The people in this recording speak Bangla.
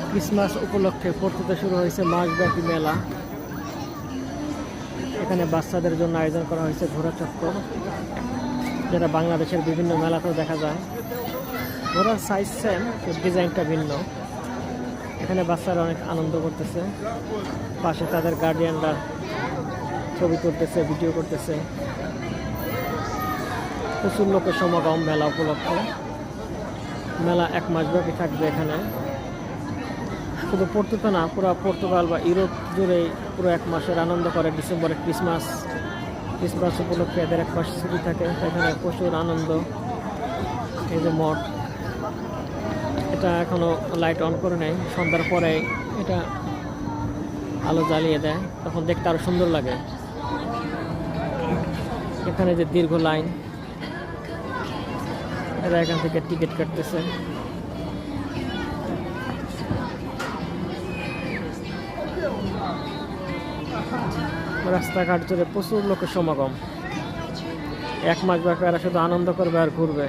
ক্রিসমাস উপলক্ষে পড়তে শুরু হয়েছে মাসব্যাপী মেলা। এখানে বাচ্চাদের জন্য আয়োজন করা হয়েছে ঘোড়া চক্কর, যেটা বাংলাদেশের বিভিন্ন মেলাতেও দেখা যায়। ঘোড়ার সাইজ সেম, ডিজাইনটা ভিন্ন। এখানে বাচ্চারা অনেক আনন্দ করতেছে, পাশে তাদের গার্ডিয়ানরা ছবি তুলতেছে, ভিডিও করতেছে। প্রচুর লোকের সমাগম মেলা উপলক্ষে। মেলা 1 মাস ব্যাপী থাকবে এখানে। শুধু পর্তুগাল না, পুরো পর্তুগাল বা ইউরোপ জুড়েই পুরো 1 মাসের আনন্দ করে। ডিসেম্বরে ক্রিসমাস উপলক্ষে এদের 1 মাস ছুটি থাকে, এখানে প্রচুর আনন্দ। এই যে মঠ, এটা এখনো লাইট অন করে নেয়, সন্ধ্যার পরে এটা আলো জ্বালিয়ে দেয়, তখন দেখতে আরো সুন্দর লাগে। এখানে যে দীর্ঘ লাইন, এরা এখান থেকে টিকিট কাটতেছে। রাস্তাঘাট জুড়ে প্রচুর লোকের সমাগম। 1 মাস ব্যাপী এরা শুধু আনন্দ করবে আর ঘুরবে।